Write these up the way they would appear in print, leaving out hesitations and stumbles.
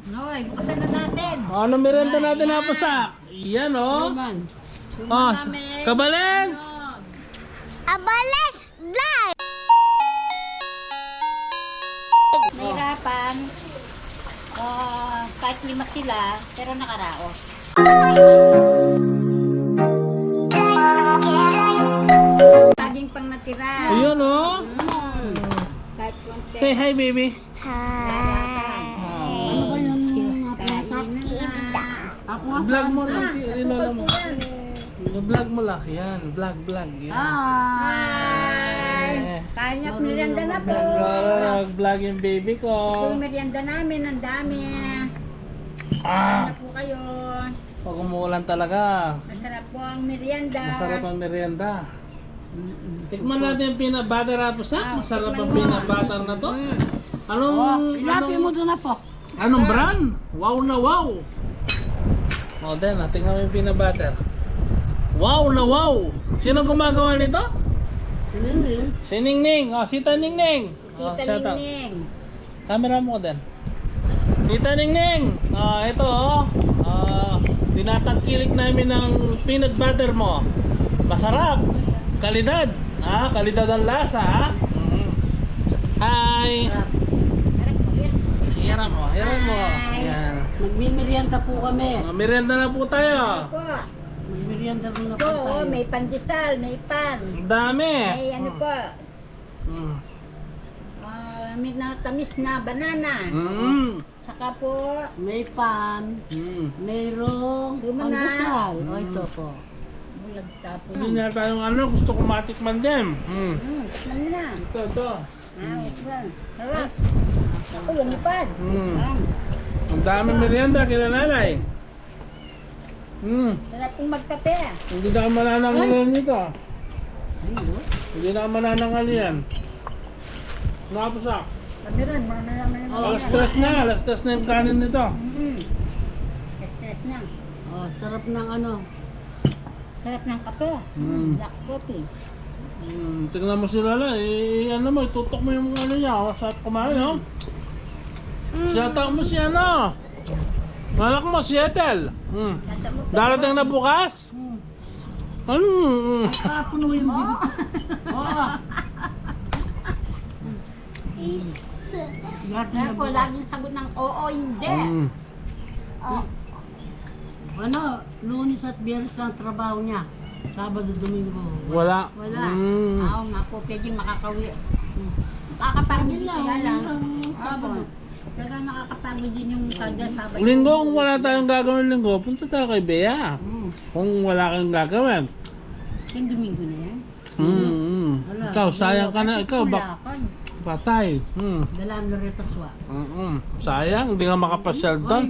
Noy, buksan na natin. Ano merenda natin na pasak? Yan o. Oh, Kabalens! Abales vlog. Nahirapan. Kahit 5 sila, pero nakaraos. Saging pang natira. Ayun o. Kahit konti. Say hi baby. Ano ba yun? Vlog mo lang. Rinala mo. Vlog mo lang. Yan. Vlog. Yan. Hi! Kanya merienda na po. Vlog yung baby ko. Ito yung merienda namin. Ang dami. Ah! Kanya po kayo. Pag umuulan talaga. Masarap po ang merienda. Masarap ang merienda. Tikman natin yung peanut butter apusak. Masarap ang peanut butter na to. Ilapin mo doon na po. Anong brand? Wow na wow. O din, tingnan mo yung peanut butter. Wow na wow. Sino gumagawa nito? Si Ningning. O, Sita Ningning. O, Tita shout out. Ningning. Camera mo din. Tita Ningning. Ito o. Tinatangkilik namin ng peanut butter mo. Masarap. Kalidad. Kalidad ang lasa. Hi. Hiram mo. Yan. Magmimerienda po kami. Merienda na po tayo. Po. Merienda muna po Po, tayo. may pandesal, may pan. Ang dami. May ano po. Mm. May natamis na banana. Saka po, May pan, mayroong Suma na. pandesal. O ito po. bulag tapo. Hindi na tayong gusto ko matikman din. Tikman mo na. Ito. Tikman. Sarap. Ako, lumipad. Ang dami merienda kila nanay. Sarap kong magkape. Hindi na ka mananangalian nito. Hindi na ka mananangalian. Napasak. Kami rin, mamaya naman yung Alas tres na yung kanin nito. Stress na. Oh, sarap ng ano. Sarap ng kape. Black coffee. Tingnan mo si Lala, itutok mo yung ano niya, masarap kumain, no? Shout mo si ano? Malak mo, si Ethel. Darating na bukas? Kapuno yung bibig. Oo. Kaya po, laging sagot ng oo, hindi. Ano, Lunes at Biyernes lang trabaho niya. Sabado, Domingo. Wala. Wala. Oo nga po, pwedeng makakawi. Makakapagod din kaya lang. Sabado. Kaya nakakapagod din yung kada sabay. Linggo, kung wala tayong gagawin linggo, punta tayo kay Bea. Kung wala kang gagawin. Yung Domingo na yan. Ikaw, sayang ka na. Ikaw, patay. Dalaan na retaswa. Sayang, hindi ka makapasyal Oy, doon.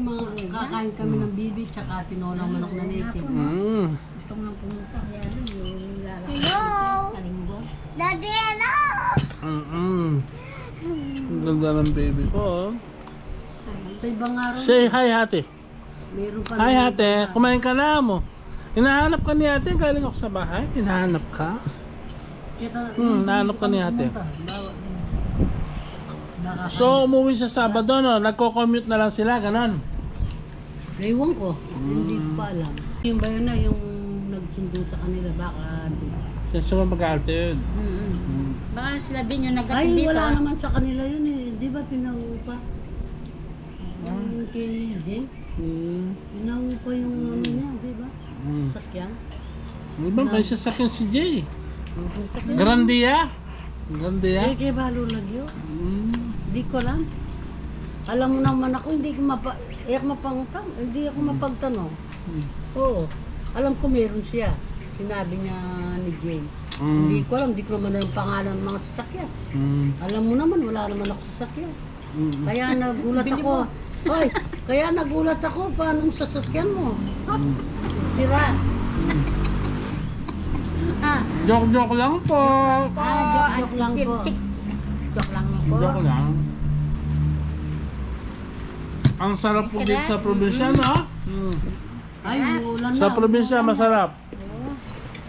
kakain kami ng bibi tsaka tinolang manok na native. Gusto nga pumunta. Kaya ano, yung lalaki. Hello. Kalinggo. Daddy, hello. Ang ganda ng baby ko. Sa ibang araw, Say hi, ate. meron pa Hi, naman ate. Kumain ka na mo. Hinahanap ka ni ate. Galing ako sa bahay. Hinahanap ka. Nahanap ka ni ate. So, umuwi sa Sabado, no? Nagko-commute na lang sila, ganon. Ewan ko, hindi ko pa alam. Yung ba yun na yung nagsundo sa kanila, baka Sino mag-altitude? Baka sila din yung nagkatid ay, dito. wala naman sa kanila yun eh. Di ba pinangupa? Yung kay Jay, pinangupa yung ano niya, di ba? Sakyan. Di ba may sasakyan si Jay? Sakyan. Grandia? Grandia? Eh, kay Balo Lagyo. Di ko lang. Alam mo naman ako, hindi ko mapangutang. Hindi ako mapagtanong. Oo. Alam ko meron siya. Sinabi niya ni Jay. Hindi ko alam, hindi ko naman yung pangalan ng mga sasakyan. Alam mo naman, wala naman ako sasakyan. Kaya nagulat ako. Hoy, kaya nagulat ako, paano sasakyan mo? Sira. Joke lang po. Joke lang po. Joke lang po. Joke lang. Ang sarap po dito sa probinsya, no? Ay, ulam na. Sa probinsya, masarap.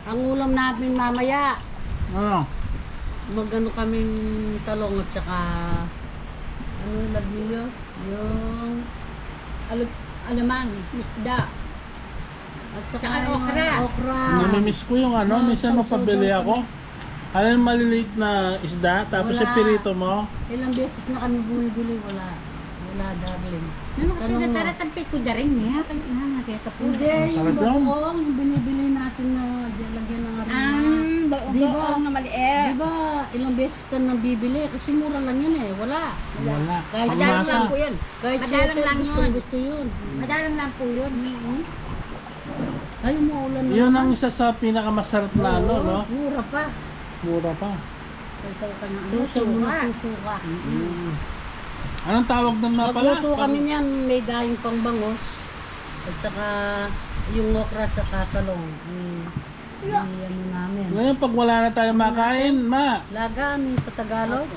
Ang ulam namin mamaya, Ano? magano kaming talong at saka ano lagyo yung alamang, isda. At saka Tsaka yung okra. okra. Namimiss ko yung ano, minsan mapabili ako. Alam yung maliliit na isda, tapos Wala. yung pirito mo. Ilang beses na kami bumibili, wala. Wala, darling. Ano kasi Tanong mo. nataratampi ko na rin niya. Nakita po. Hindi, Masarap yung yun. bagoong binibili natin na lagyan ng harina. Di ba? Baong na maliit. Di ba, ilang beses ka nang bibili? Kasi mura lang yun eh, wala. Wala. Kahit Madalang Pangmasa. lang po yun. Kahit Madalang siyete, lang gusto, yun. gusto yun. Madalang lang po yun. Ay, umuulan na Yun naman. ang isa sa pinakamasarap na ano, no? Mura pa. Mura pa. Sasaw ka ng Suso mo na susuka. susuka. Anong tawag doon na pala? Magluto kami niyan, may dahing pang bangos. At saka yung okra at saka talong. Ano namin. Ngayon, pag wala na tayong makain, ma, Laga, ano yun sa Tagalog?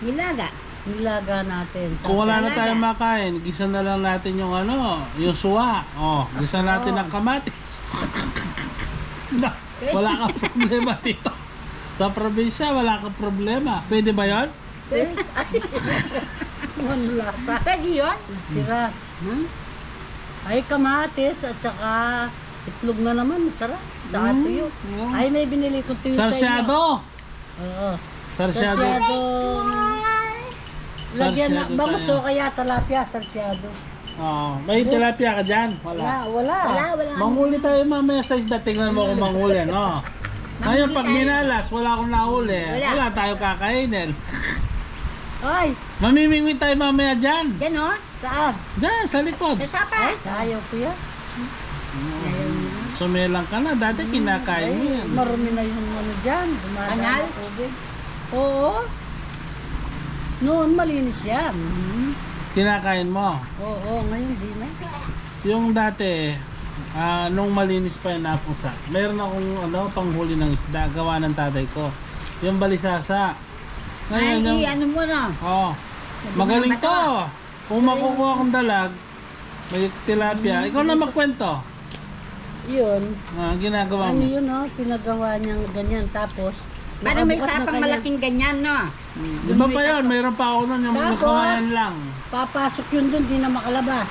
Nilaga. Nilaga natin. kung wala na tayong makain, gisa na lang natin yung ano, yung suwa. Oh, gisa natin ang kamatis. Wala kang problema dito. Sa probinsya, wala kang problema. Pwede ba yun? Ano lasa? Pwede yun? Sira. Ay, kamatis at saka itlog na naman. Masarap. Saka tuyo. Ay, may binili ko tuyo sa inyo. Sarsyado! Oo. Sarsyado. Sarsyado. Lagyan na. Sarsyado Bangus tayo. o kaya talapia, sarsyado. Oh, may tilapia ka dyan? Wala. Wala. Wala. Manghuli tayo mamaya sa isda. Tingnan mo kung manghuli, no? Ngayon, pag minalas, wala akong nahuli. Wala tayong kakainin. Ay, Mamimingwin tayo mamaya dyan. Yan o. saan? Dyan, sa likod. Sa sapa. Ayaw ko yan. Sumelang ka na. Dati kinakain mo yan. Marumi na yung ano dyan. Dumadaan Anal? na tubig. Oo. Noon malinis yan. Kinakain mo. Oo, ngayon di na. Yung dati, nung malinis pa yung napusa, meron akong panghuli ng isda, gawa ng tatay ko. Yung balisasa. Ay, Ngayon yung... ano mo na. Oh, magaling to. Kung makukuha akong dalag, may tilapia. Ikaw na magkwento. Yun. Ginagawa Ano mo. yun ganagawa niyang ganyan. Tapos, Parang may nakabukas na sapang kanya- malaking ganyan, no? Di ba pa yun? Mayroon pa ako nun. Yung Tapos, kawayan lang. Papasok yun dun, di na makalabas.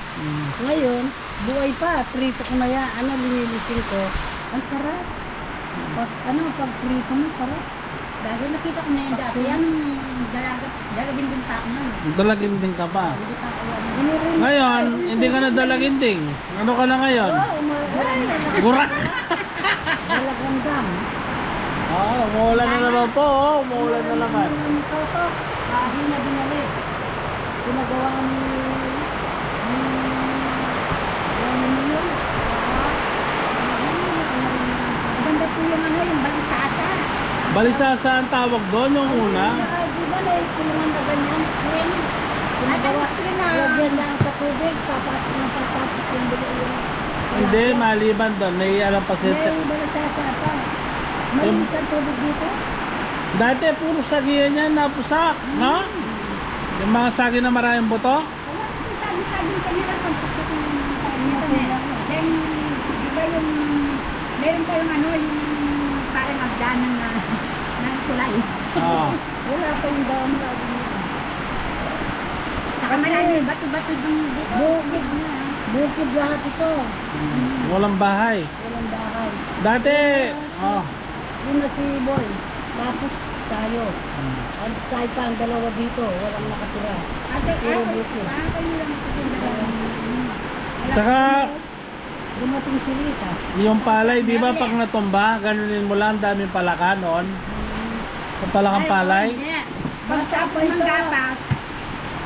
Ngayon, buhay pa. Prito ko na yan. Linilisin ko. Ang sarap. Pag prito mo, sarap. Dahil nakita ko na yun dati. Yan, dalagin din tao na. Dalagin din ka pa. Hindi pa ako ano. Ngayon, hindi ka na dalagin ding. Ano ka na ngayon? Gurak! Talagang dam. Umuulan na naman po. Umuulan na naman. Ito, kahin na dinali. Ginagawa ni... Ano yun? Maganda po yung ano, yung balisasa. Balisasa ang tawag doon, yung una. Di ba na kulungan na ganyan? Ngayon, ginagawa. Lagyan lang sa tubig, papasok ng papasok yung bulo. Hindi, maliban doon. May alam pa siya. May balasasa pa. Malinis ang tubig dito. Dati puro sagihan yan, napusak. No? Yung mga sagi na maraming buto. Wala, sabi-sabi kanila kung pasok ng internet. Then, di ba yung, meron kayong ano, yung parang magdanan na ng kulay. Oo. Wala pa yung dam lagi niya. Saka marami, bato-bato yung dito. Bukid na. Bukid lahat ito. Walang bahay. Walang bahay. Dati, Yun na si Boy. Tapos tayo. At tayo pa ang dalawa dito. Walang nakatira. Ate, Puro bukid. kayo lang tsaka Dumating si Rita. yung palay, di ba pag natumba, ganunin mo lang, daming palaka noon. Yung palakang palay. Pagtapos ng gapas,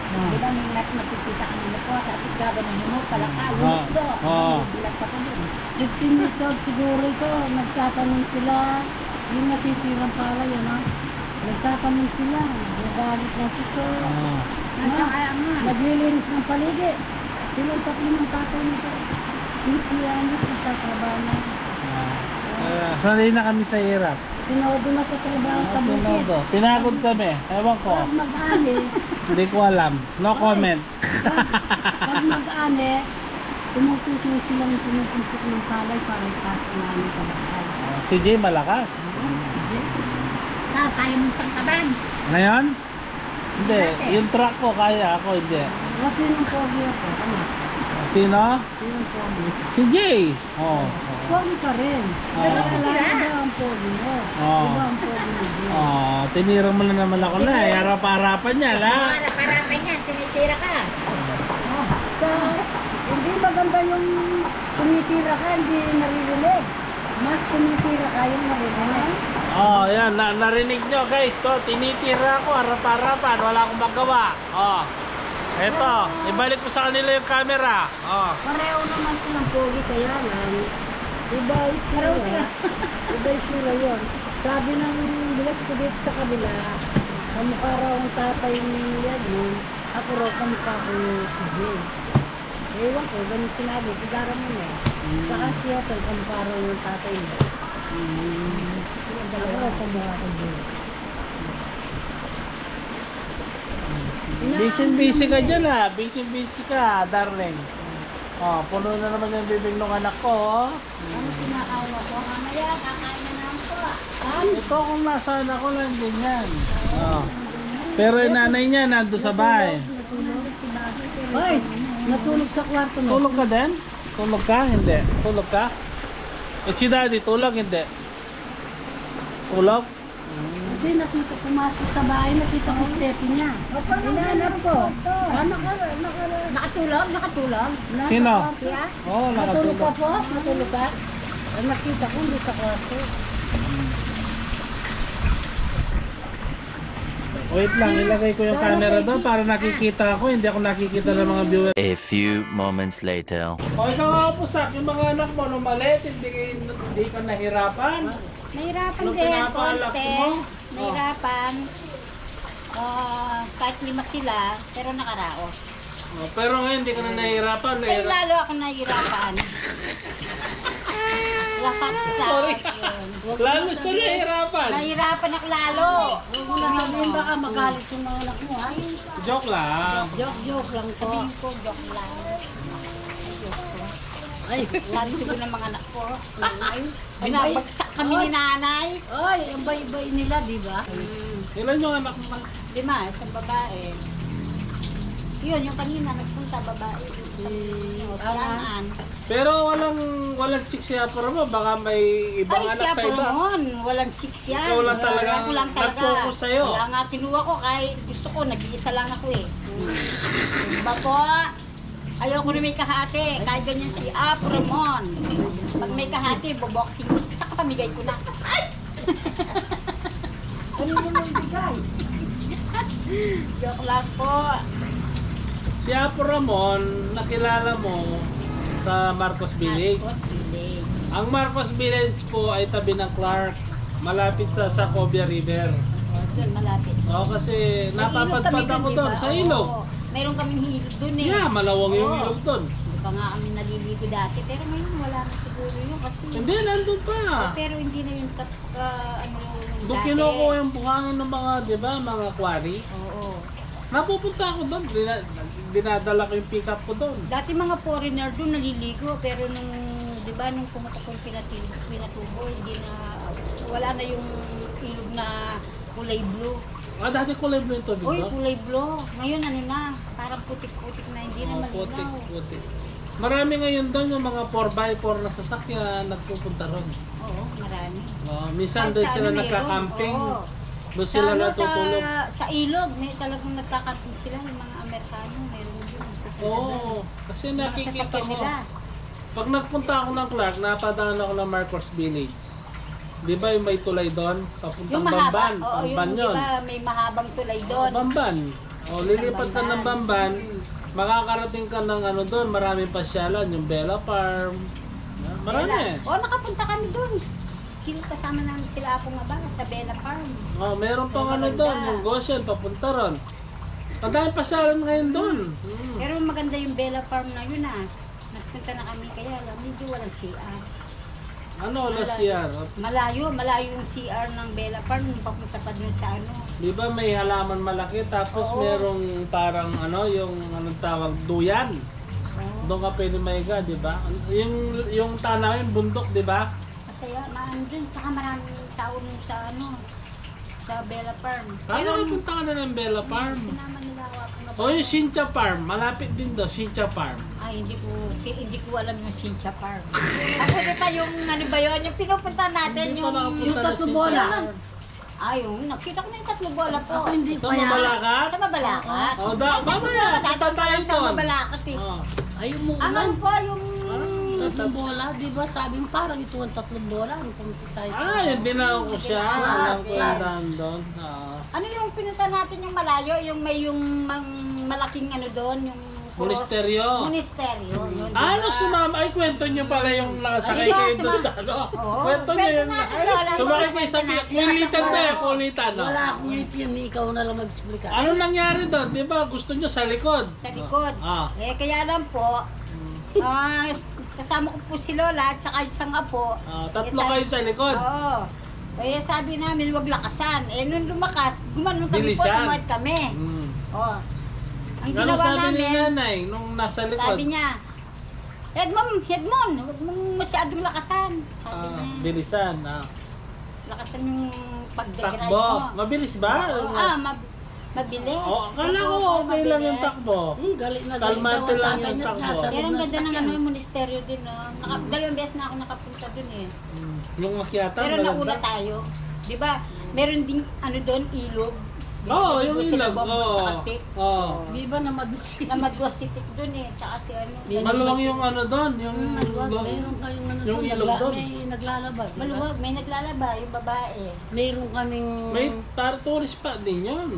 di ba may nakikita ka nila po, tapos gaganin mo, palaka, Oo. Oo. bilag pa ko dun. 15 years old siguro ito. Nagtatanong sila. Yung nasisirang palay, ano? Nagtatanong sila. Nagalit na sito. Kaya nga. Naglilinis ng paligid. Sila yung tatlo ng tatay nito. Pinipiyanis, nagtatrabaho na. Sanay na kami sa hirap. Sinodo na sa trabaho sa bukid. Sinodo. Pinagod kami. Ewan ko. Pag mag-ane, Hindi ko alam. No comment. pag mag-ane, tumutusong silang tumutusok ng palay para ipasok namin sa bahay. Si Jay malakas. Kaya mong pangkaban. Ngayon? Hindi. Yung truck ko kaya ako hindi. Kasi nung pogi ako, ano? Sino? Sino pogi? Si Jay. Oh. Pogi pa rin. Pero kailangan ba ang pogi mo? Oo. Iba ang pogi mo din. Oh, tinira mo na naman ako na. Harap-harapan niya, la. Para yan, tinitira ka. So, hindi maganda yung tumitira ka, hindi naririnig. Mas tumitira ka yung naririnig. Oh, yan. Narinig nyo, guys. To, tinitira ko, harap-harapan. Wala akong magawa. Oh. Eto, ibalik ko sa kanila yung camera. Oh. Pareho naman silang pogi, kaya lang. Iba yung sura. Iba yung sura yun. Sabi ng bilas ko dito sa kabila, kamukha raw ang tatay ni Edmond, ako raw kamukha ko si Jay. Ewan ko, ganun sinabi, sigara mo na. Saka siya, kamukha raw yung tatay niya. Yung dalawa raw kamukha ko Jay. Busy ka dyan, ha. Busy ka, darling. Oh, puno na naman yung bibig ng anak ko, oh. Ano kinakain mo po? Mamaya, kakain na naman po. Ito kung nasaan ako lang din yan. Oh. Pero yung nanay niya nandun sa bahay. Hoy, natulog sa kwarto mo. Tulog ka din? Tulog ka? Hindi. Tulog ka? Eh si daddy, tulog? Hindi. Tulog? Kasi nakita pumasok sa bahay, nakita ko step niya. Hinahanap ko. Nakatulog? Sino? Siya? Oh, Natulog ka nakatulog. po? Natulog ka? Nakita ko hindi sa kwarto. Wait lang, ilagay ko yung camera doon para nakikita ako. Hindi ako nakikita ng mga viewers. A few moments later. O ikaw nga po, Sak, yung mga anak mo nung maliit, hindi ka nahirapan. Nahirapan Nung din, pinapalaki konti. mo? Nahirapan. Kahit 5 sila, pero nakaraos. Oh, pero ngayon hindi ka na nahirapan. Kaya lalo ako nahirapan. Lahat sa Sorry. akin. Lalo siya nahirapan. Nahirapan ako lalo. Huwag mo na sabihin baka magalit yung mga anak mo, ha? Joke lang. Joke lang to. Sabihin ko, joke lang. Ay, Lalo siguro ng mga anak ko. Binabagsak kami ni nanay. ay, ang bay-bay nila, di ba? Ilan yung anak mo? 5, isang babae. Yun, yung kanina, nagpunta babae. Kailangan. Pero walang chick siya para mo. Baka may ibang Ay, anak siya sa po iba. noon. Walang chicks yan. Ikaw lang talagang Ako lang talaga. nag-focus sa'yo. Wala nga kinuha ko kahit gusto ko, nag-iisa lang ako eh. Diba po? Ayoko na may kahati. Kahit ganyan si Apo Ramon. Pag may kahati, boboxing ko. Taka pamigay ko na. Ay! Ano mo nang bigay? Joke lang po. Si Apo Ramon, nakilala mo sa Marcos Village. Marcos Village. Ang Marcos Village po ay tabi ng Clark. Malapit sa Sacobia River. Doon, malapit. Oo, kasi May napapadpad ilog kami ako dun, doon diba? sa ilog. Oo. Meron kaming hilog doon eh. Yeah, malawang yung Oo. ilog doon. Hindi pa nga kami naliligo dati. Pero ngayon wala na siguro yun kasi. Hindi, nandun pa. Pero hindi na yung ano Doon kinukuha yung buhangin ng mga, di ba, mga quarry. Oo. Napupunta ako doon. Dinadala ko yung pick up ko doon. Dati mga foreigner doon naliligo pero nung, di ba, nung pumunta kong pinatubo, hindi na, wala na yung ilog na kulay blue. Ah, dati kulay blue yung tubig Uy, doon. kulay blue. Ngayon ano na, parang putik-putik na, hindi na malinaw. Putik, putik. Marami ngayon doon yung mga 4x4 na sasakyan nagpupunta ron. Oo, marami. Minsan Kahit doon sa sila ano, nagka-camping. meron. Oo. Doon sila Sa, natutulog. sa ilog, may talagang nagkakamping sila, yung mga Amerikano, meron din. Oo, kasi Mga nakikita sasakyan ko. nila. Pag nagpunta ako ng Clark, napadaan ako ng Marcos Village. Di ba yung may tulay doon? Papuntang Yung mahaba, Bamban. oo, Bamban yung yun. diba, may mahabang tulay doon. Bamban. O, lilipat ka ng Bamban, makakarating ka ng ano doon, maraming pasyalan, yung Bella Farm. Marami. Oo, nakapunta kami doon. Kasama namin sila Apo nga ba sa Bella Farm. Oh, meron pang ano doon, yung Goshen, papunta ron. Ang daming pasyalan ngayon doon. Pero maganda yung Bella Farm na yun ah. Nagpunta na kami kaya lang, medyo walang CR. Ano, last year? Malayo yung CR ng Bella Farm, papunta pa dun sa ano. Di ba may halaman malaki, tapos Oo. merong parang ano, yung anong tawag, duyan. Oo. Doon ka pwede maiga, di ba? Yung tanaw, yung bundok, di ba? Masaya, maan dun. Saka maraming tao nun sa ano. Sa Bella Farm. Paano punta ka na ng Bella Farm? Sinama nila ako. O yung Sincha Farm, malapit din daw, Sincha Farm. Ay, hindi ko alam yung Sincha Farm. Ako di pa yung ano ba yun, yung pinupunta natin, Hindi yung... pa nakapunta yung na tatlo Sincha bola. Farm. Ay, yung nakita ko na yung 3 bola po. Ako hindi Sa pa yan. Mabalakat? Sa Mabalakat. O, mamaya. Tatawag ka lang sa Doon. Mabalakat eh. Oh. Ay, umuulan. Aman po yung... Tatlong bola, di ba? Sabi mo parang ito ang 3 bola. Ang pumunta tayo. Yun din ako siya. Alam ko Ah, yung doon. Ano yung pinunta natin yung malayo? Yung may yung malaking ano doon? Yung... Monasteryo. Monasteryo. Yun, Ano diba? sumama? Ay, kwento nyo pala yung nakasakay Ay, kayo diba, doon sa ano. Oo, Kwento nyo kwento yun. natin, Lola. Sumakay kayo sa Kwento natin. kulitan na eh, kulitan. no? Wala akong ngipin, ikaw na lang mag-explica. Ano nangyari doon? Di ba gusto nyo sa likod? Sa likod. Ah. Eh, kaya lang po, kasama ko po si Lola at saka isang apo. Tatlo Eh, kayo sa likod. Oo. Kaya sabi namin, wag lakasan. Eh, nung lumakas, gumanon kami po, Bilisan. tumuad kami. Hmm. Oh. Ang Ano ginawa sabi ni namin, nanay nung nasa likod? sabi niya, Edmond, wag mong masyadong lakasan. Sabi niya, Bilisan. lakasan yung pagdegread Takbo. mo. Mabilis ba? Mabilis. Akala ko okay lang yung takbo. Galit na Kalmante galit. lang yung takbo. Pero ang ganda ng ano, yung monasteryo din. No? Dalawang beses na ako nakapunta dun eh. Yung makyata, Pero nauna maganda. tayo. Di ba? Meron ding ano doon, ilog. Oo, yung Sila ilog. Bombon Oo. tsaka Tik. Oo. Di ba na madusi? Na madwas si Tik doon eh. Tsaka si ano. Maluwang yung ano doon, yung Meron kayong ano Yung doon, ilog doon. may naglalaba. di ba? Maluwag, may naglalaba yung babae. Meron kaming... may tourist pa din yun.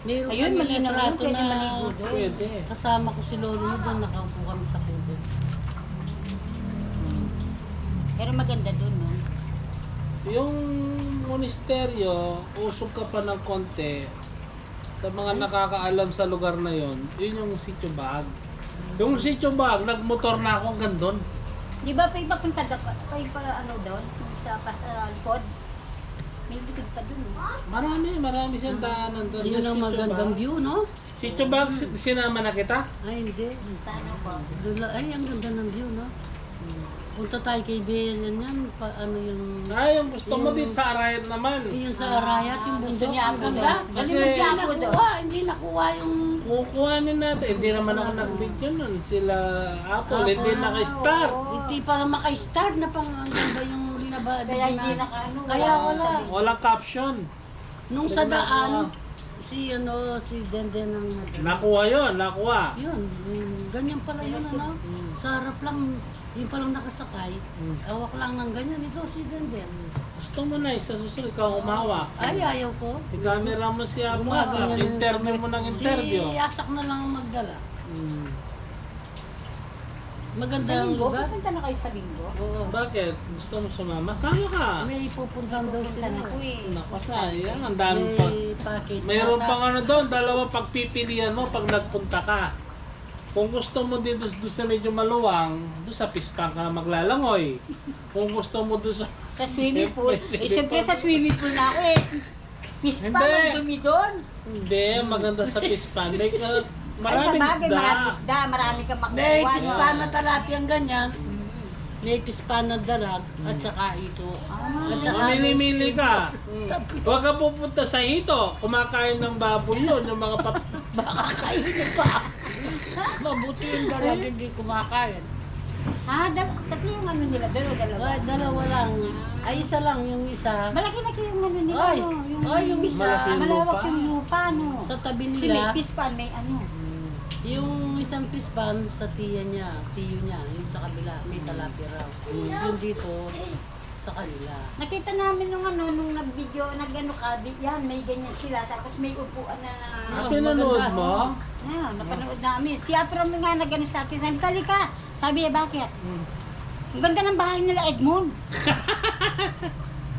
Meron Ayun, kaming malinaw yun, litrato pwede na maligo doon. Pwede. kasama ko si Lolo mo doon, nakaupo kami sa kubo. Pero maganda doon, no? Yung monasteryo, usog ka pa ng konti. Sa mga nakakaalam sa lugar na yon, yun yung Sitio Bag. Yung Sitio Bag, nagmotor na ako hanggang doon. Di ba pa ipapunta ka pa ano doon? Sa likod? May likod pa doon. Marami siyang daanan doon. Yun ang magandang view, no? Sitio Bag, sinama na kita? Ay, hindi. Sa ano po? Ay, ang ganda ng view, no? Punta tayo kay Bea, yan, ano yung... Yung gusto mo din sa Arayat naman. Yung sa Arayat, yung bundok, niya ang ako ganda. doon. Kasi Ano Hindi siya ako doon? nakuha, hindi nakuha yung... Kukuhanin natin. Hindi naman ako nag-video nun. Sila Apple, hindi naka-start. Hindi pa lang maka-start na pang ang ganda yung linaba. Kaya hindi nakaano. Kaya wala. Walang caption. Nung sa daan, si Denden ang... Nakuha yon, nakuha. Yun, ganyan pala yun, ano? Sa harap lang, yung palang nakasakay, awak lang ng ganyan, ito si Denden. Gusto mo na, sa susunod ikaw umawak. Ay, ayaw ko. I-camera mo si Apasa, Ganyan- interview mo ng interview. Si Asak na lang ang magdala. Hmm. Maganda Sa ang linggo? lugar. Pupunta na kayo sa linggo? Oo, bakit? Gusto mo sumama? Sama ka. May pupuntahan daw Pupunta sila. na ko eh. Naku, sayang. Ang dami pa. May package. Mayroon yata. pang ano doon, dalawa pagpipilian mo pag nagpunta ka. Kung gusto mo din doon sa medyo maluwang, doon sa Pispang ka maglalangoy. Kung gusto mo doon sa... Sa swimming pool? Eh, siyempre sa swimming pool na ako eh. Miss pa, Hindi. ang dumi doon. Hindi, maganda sa Pispan. Like, Ay, maraming sa bagay, isda. maraming isda, marami kang May makukuha. pispa na talapyang ganyan. May pispa na dalag at saka ito. At saka Mamili-mili ka. Huwag ka pupunta sa hito. Kumakain ng baboy yun. Yung mga baka kainin pa. Mabuti yung dalag hindi kumakain. Tatlo yung ano nila, dalawa. Ay, dalawa lang. Ay, isa lang yung isa. Malaki-laki yung ano nila, Ay, ano, ay, yung isa. Malaki yung malawak lupa. yung lupa, no. Sa tabi Kasi may nila, pispan, may ano. yung isang pispan sa tiyo niya, yung sa kabila, may talapia raw. Yung dito, sa kanila. Nakita namin nung ano, nung nag-video, nag-ano ka, yan, may ganyan sila, tapos may upuan na, pinanood mo. napanood namin. Si Apron nga nag-ano sa akin, sabi, "Halika." Sabi niya, bakit? Ang ganda ng bahay nila, Edmond.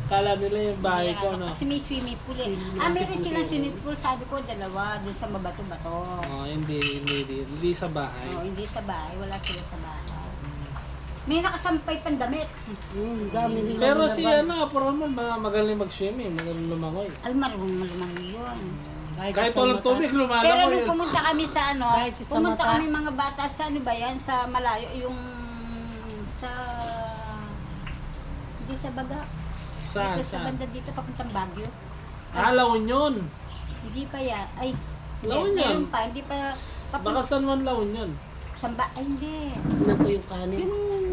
Kala nila yung bahay ko, no? Kasi may swimming pool eh. Meron silang swimming pool, sabi ko, dalawa, dun sa mabato-bato. Oh, hindi sa bahay. Hindi sa bahay, wala sila sa bahay. May nakasampay pang damit. Dami nila. Pero si nilabas. Apuraman, magaling mag-swimming, magaling lumangoy. Marunong malumang yun. Kahit sa walang mata. tubig, Pero lumalangoy. nung pumunta kami sa ano, Kahit sa pumunta mata. kami mga bata sa ano ba yan, sa malayo, yung sa, hindi sa Baga. Saan, Dito sa saan? banda dito, papuntang Baguio. La Union. Hindi pa yan. Ay, La Union. meron pa. Hindi pa. Baka San Juan La Union. Samba, ay hindi. Naku yung kanin. Yung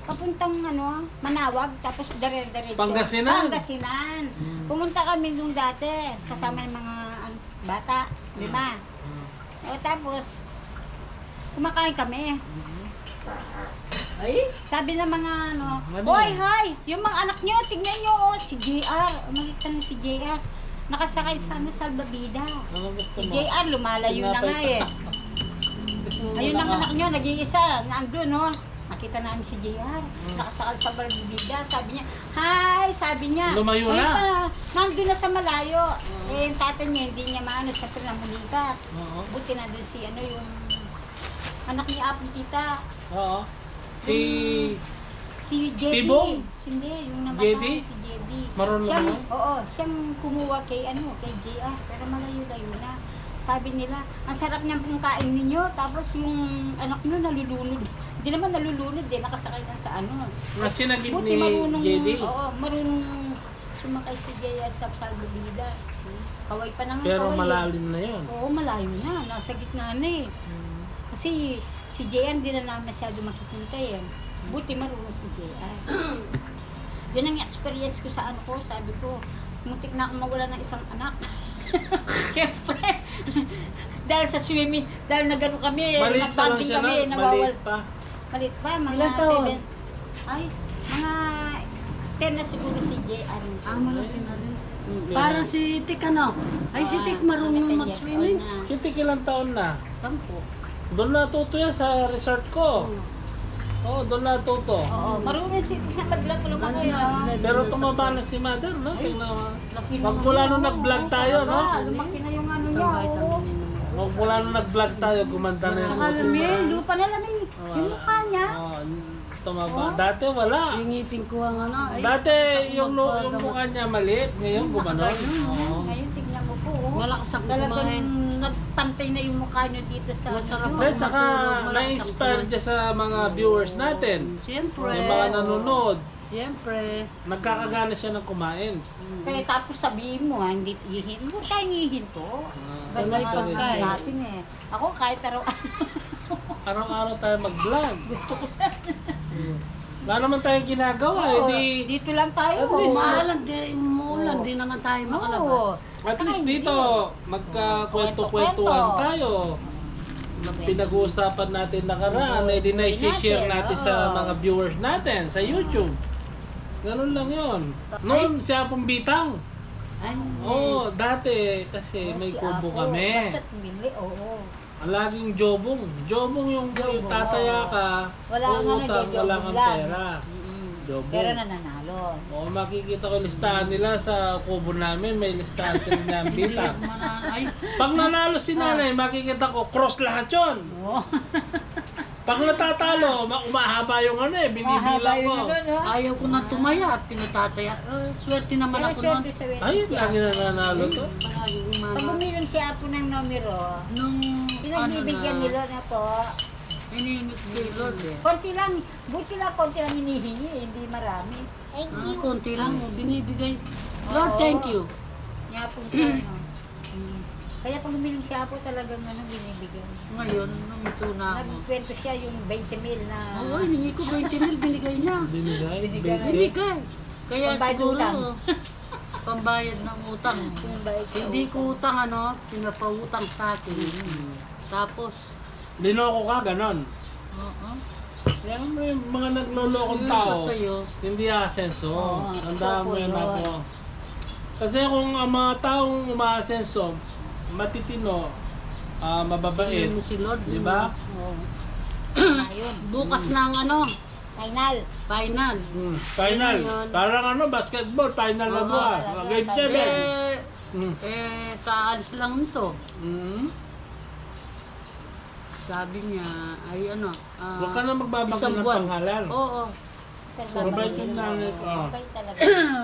papuntang Manawag, tapos dire-diretso. Pangasinan. Pangasinan. Pumunta kami nung dati, kasama ng mga bata, 5. O tapos, kumakain kami. Ay, Sabi ng mga Ano Hoy, yun? hoy, yung mga anak nyo, tignan nyo, si JR. Umalit na si JR. Nakasakay sa salbabida. Ano gusto Si mo? JR, lumalayo na nga eh. Ayun ang anak nyo, nag-iisa, naandun, no? Nakita namin si JR, nakasakal sa barbibida. Sabi niya, hi, sabi niya. Lumayo "Ay, na." Nandun na sa malayo. Eh, yung tatay niya, hindi niya maano sa Trinamulikat. Oo. Buti nandun si, yung anak ni Apong Tita. Oo. Si Jedy. Tibong? Hindi, yung namatay, Jedy? si Jedy. Marunong Siyang, ba? oo, siyang kumuha kay JR, pero malayo-layo na. Sabi nila, ang sarap niyang pangkain ninyo, tapos yung anak nyo nalulunod. Hindi naman nalulunod eh, nakasakay na sa Na sinagip Buti ni marunong, JD. oo, marunong sumakay si JR sa salbabida. Kaway pa naman Pero kaway. malalim na yun. Oo, malayo na, nasa gitna na eh. Kasi si JR hindi na namin masyado makikita eh. Buti marunong si JR. Yun ang experience ko sa ko, sabi ko, muntik na akong mawala ng isang anak. Siyempre, dahil sa swimming, dahil nagano kami, Maliit pa lang nagbanding siya kami, nun. nawawal. Maliit pa. Malit pa, mga Ilan taon? 7. Ay, mga 10 na siguro si JR. malaki na rin. Para si Tik Ay, si Tik marunong mag-swimming. Si Tik ilang taon na? 10. Doon natuto yan sa resort ko. Oo, doon natuto. Oo, marunong si sa taglatulog ako yun. Pero tumaba na si mother, no? Tingnan mo. Laki na Magmula nung nag-vlog tayo, no? Lumaki na yung niya. Oo. Magmula nung nag-vlog tayo, gumanda na yung Nakalami, lupa na lami. Yung mukha niya. Oo, tumaba. Dati wala. Yung ngipin ko ang Ay, Dati yung mukha niya maliit, ngayon gumanon. Oo. Ngayon, tignan mo po. malakas ako Talagang kumain. nagpantay na yung mukha niyo dito sa Masarap. At saka na-inspire dyan sa mga viewers natin. Siyempre. Yung mga nanonood. Siyempre. Nagkakagana siya ng kumain. Kaya tapos sabihin mo, hindi ihin. Huwag tayong ihin to. Ah, may Mga pagkain. natin eh. Ako kahit Araw-araw tayo mag-vlog. Gusto ko. Wala naman tayong ginagawa. Hindi, dito lang tayo. At least, Maalan, umuulan, di naman tayo makalabas. Oo. at least dito, magkakwento-kwentuhan tayo. Pinag-uusapan natin nakaraan, eh di na-share natin sa mga viewers natin sa YouTube. Ganun lang yon. Noon, si Apong Bitang. Ay, Oo, dati kasi may si kubo Apo, kami. Basta't bili, oo. Ang laging jobong. Jobong yung tataya ka, Wala nga uutang, wala nag-jobong kang lang. pera. Jobong. Pero nananalo. Oo, makikita ko listahan nila sa kubo namin, may listahan sila ng bitang. Ay, Pag nanalo si nanay, makikita ko, cross lahat yun. Pag natatalo, umahaba yung binibilang ko. ayaw ko na tumaya, pinatataya. Swerte naman ako noon. Ay, lagi na nanalo to. Pag uminom si Apo ng numero, Nung pinagbibigyan nila na po. Hinihingi kay Lord eh. Konti lang, buti lang konti lang hinihingi, hindi marami. Konti lang, binibigay. Lord, thank you. Kaya po ano. Kaya pag uminom si Apo talagang binibigyan. Ngayon, namito na ako. Nagkwento siya yung 20 mil na Oo, hiningi ko 20 mil, binigay niya. Binigay, Binigay. Kaya Pambayad siguro, utang. pambayad ng utang. yung bait sa Hindi utang. ko utang pinapautang sa akin. Tapos, Linoko ka, ganon. oo. Kaya may mga naglolokong Yun tao, pa sa'yo. hindi asenso. Oo, Tandaan mo opo, yan yun. ako. Kasi kung ang mga taong umaasenso, matitino, mababait, Yun mo si Lord. di ba? Oo. Ayun, Bukas ng final. final. Final. Yun. Parang basketball, final na Oo, buwan. talaga, Game 7. Kaalis lang nito. Sabi niya, ay Huwag ka na magbabago isang ng buwan. pangalan. Oo. Mabait yung nanay ko. Mabait talaga.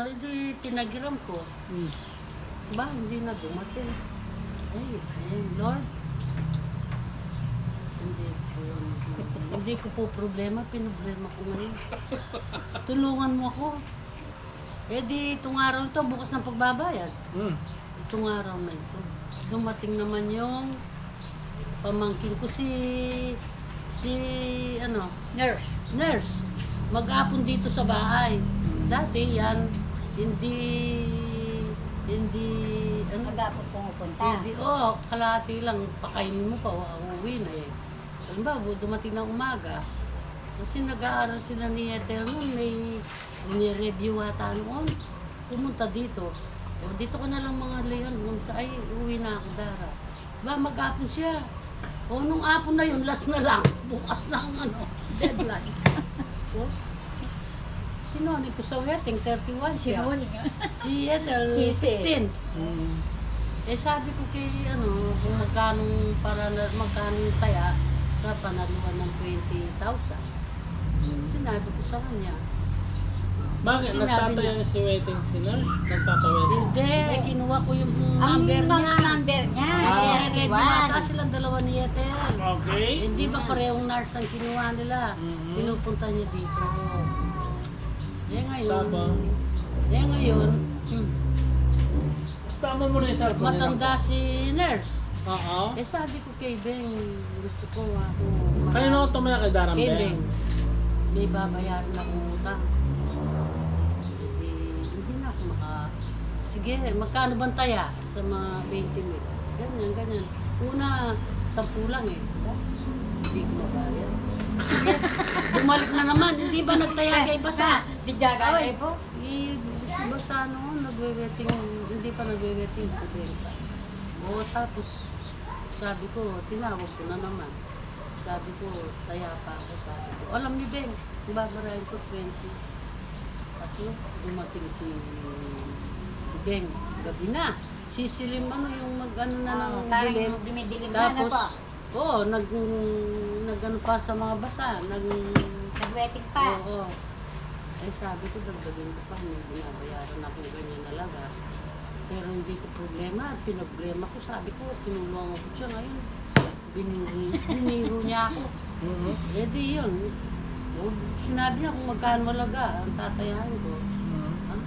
Hindi, tinagiram ko. Ba, hindi na dumating. Ay, Lord. Hindi ko po problema, pinoblema ko ngayon. Tulungan mo ako. Eh di itong araw ito, bukas ng pagbabayad. Hmm. Itong araw na ito. Dumating naman yung pamangkin ko Nurse. nurse. Mag-apon dito sa bahay. Dati yan, hindi, Magapot pumupunta. hindi, kalahati lang, pakainin mo pa, uuwi na eh. Halimbawa, dumating ng umaga, kasi nag-aaral sila ni Ethel noon, may review ata noon, pumunta dito. O, dito ko na lang mga leon, ay, uwi na ako, Dara. Ba, mag-apon siya. O, nung apon na yun, last na lang, bukas na ang deadline. O, sinunod ko sa wedding, 31 siya. Si Ethel, 15. Hmm. Eh sabi ko kay kung magkano yung taya sa panaluan ng 20,000. Sinabi ko sa kanya. Bakit? Sinabi Nagtataya niya. si wedding si nurse? Nagpapaweding? Hindi, kinuha ko yung Ang number niya. number niya. Ready 31. mata silang dalawa ni Ethel. Okay. Hindi ba parehong nurse ang kinuha nila? Mhm. Pinupunta niya dito. Ngayon, Tapos? ngayon, Tama mo na yung cellphone. matanda si nurse. Oo. Eh sabi ko kay Beng, gusto ko ako Kanino ko tumaya kay Darang kay Ben? Beng, may babayaran akong utang. Hindi na ako sige, magkano bang taya sa mga 20 mil? Ganyan. Una, 10 lang eh. Hindi ko mabayad. Sige, bumalik na naman. Hindi ba nagtaya kay Basa? Di jaga Ay, po. si Basa noon, nagwe-wetting, hindi pa nagwe-wetting sa Benta. O tapos, sabi ko, tinawag ko na naman. Sabi ko, taya pa ako. Sabi ko, alam ni Ben, babarayan ko 20. Tapos, dumating si Ben, gabi na. Sisilim yung mag-ano na ng Parang dilim. dumidilim na Tapos, po. nag-ano pa sa mga basa. Nag-wedding pa. Oo. Eh sabi ko, dagdagin ko pa, may binabayaran ako ganyan alaga. Pero hindi ko problema. Pinoblema ko, sabi ko, tinulungan ko siya ngayon. Biniro niya ako. Mhm. Eh di yun. Sinabi niya kung magkano alaga, ang tatayahan ko. Mhm.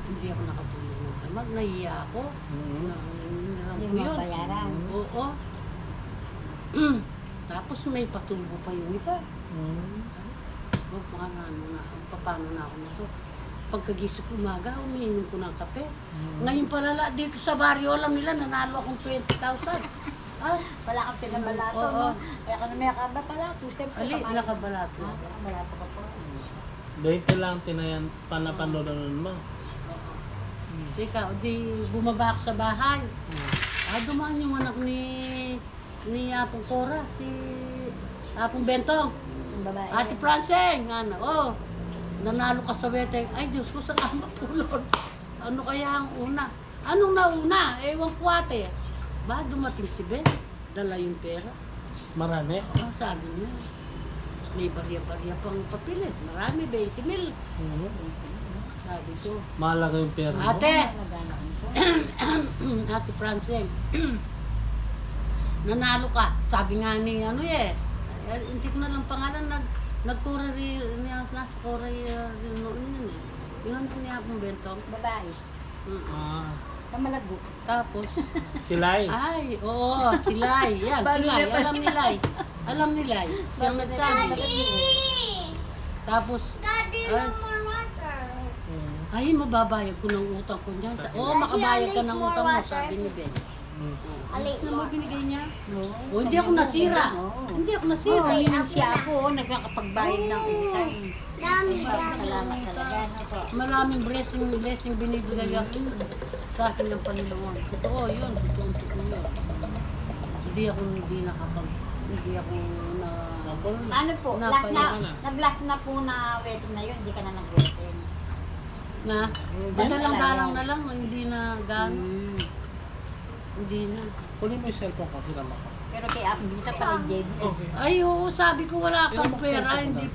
Hindi ako nakatulong ng damag. Nahiya ako. Mhm. Hiniram Yung ko yun. mga bayaran. Oo. Tapos may patubo pa yung iba. Mhm. Paano na ako na to? Pagkagising ko umaga, umiinom ko ng kape. Mhm. Ngayon palala, dito sa baryo, alam nila, nanalo akong 20,000. Ah, Wala kang pinabalato, Oo. no? Kaya ka na may kababalato. Siyempre, ali, kakain- nakabalato. Nakabalato ka po. Dito lang tinayan panapanood mo. Ikaw, di bumaba ako sa bahay. Dumaan yung anak ni Apong Cora, si Apong Bentong. Yung babae. Ate Franceng, nanalo ka sa weteng. Ay, Diyos ko, saan ka mapulot? Ano kaya ang una? Anong nauna? Ewan ko ate. Ba, dumating si Ben, dala yung pera. Marami. Sabi niya, may barya-barya pang papilit. Marami, 20 mil. Mhm. Sabi ko, Mahalaga yung pera mo. ate, Ate Franceng, nanalo ka. Sabi nga ni hindi ko na lang pangalan, nag-courier, nasa courier noon yun eh. Yung ano niya akong bentong. Babae. Ah, Kamalago. Tapos, silay. ay, oo, silay. Yan, silay. Alam nilay. Alam nilay. Siyang nagsabi. Tapos, Daddy, ay, no more water. Mhm. ay, mababayag ko ng utang ko niyan. Makabayag ka ng utang mo, sabi ni Ben. Mhm. Ali, Ano mo binigay niya? No. O, hindi ako nasira. Hindi ako nasira. Kami nang siya ako, nagkakapagbayad ng anytime. dami, Salamat talaga. No po. Maraming blessing binibigay ako sa akin ng Panginoon. Totoo yun, totoo yun. Hindi ako na Ano po, Napaya ka na. nag-last na po na wedding na yun, hindi ka na nag-wedding. na padalang-dalang na lang, hindi na gano'n. Hindi na. Kunin mo yung cellphone ko, tira mo ako. Pero kay Apo Bita pa rin, JB. Okay. Ay, oo, sabi ko wala Sino kang magsalita pera, ba? hindi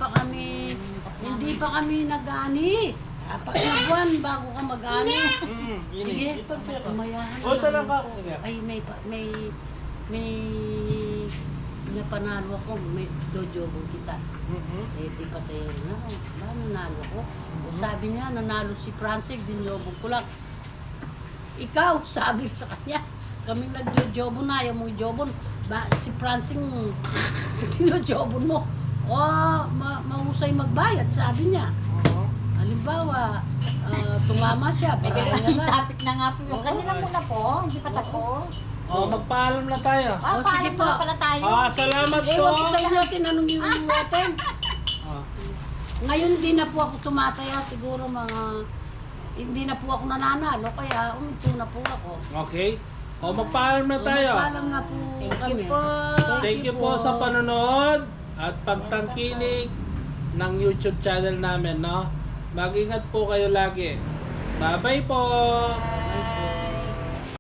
pa kami nag-ani. Apat na buwan bago ka mag-ani. Mhm. Yun Sige, eh. Ito pera. kumayahan O, ito lang na. ka. Sige. Ay, may niya panalo ako, may dojobong kita. Eh, di pa tayo, ba nanalo ko? O sabi niya, nanalo si Francig, dinjobong ko lang. Ikaw, sabi sa kanya, kami nagdojobon na, ayaw mong jobon. Si Francig, dinjobon mo. O, mahusay magbayad, sabi niya. Halimbawa, tumama siya, May parang ganun na. topic na nga po. Yung kanina muna po, hindi pa tapos. Magpaalam na tayo. Oh, sige Paalam po. na pala tayo. Salamat po. Ewan ko sa inyo, tinanong yung natin. Ah. Ngayon, hindi na po ako tumataya. Siguro hindi na po ako nananalo. Kaya uminto na po ako. Okay. Magpaalam na tayo. Paalam na po kami. Thank you po sa panonood at pagtangkilik ng YouTube channel namin, no? Mag-ingat po kayo lagi. Bye-bye po.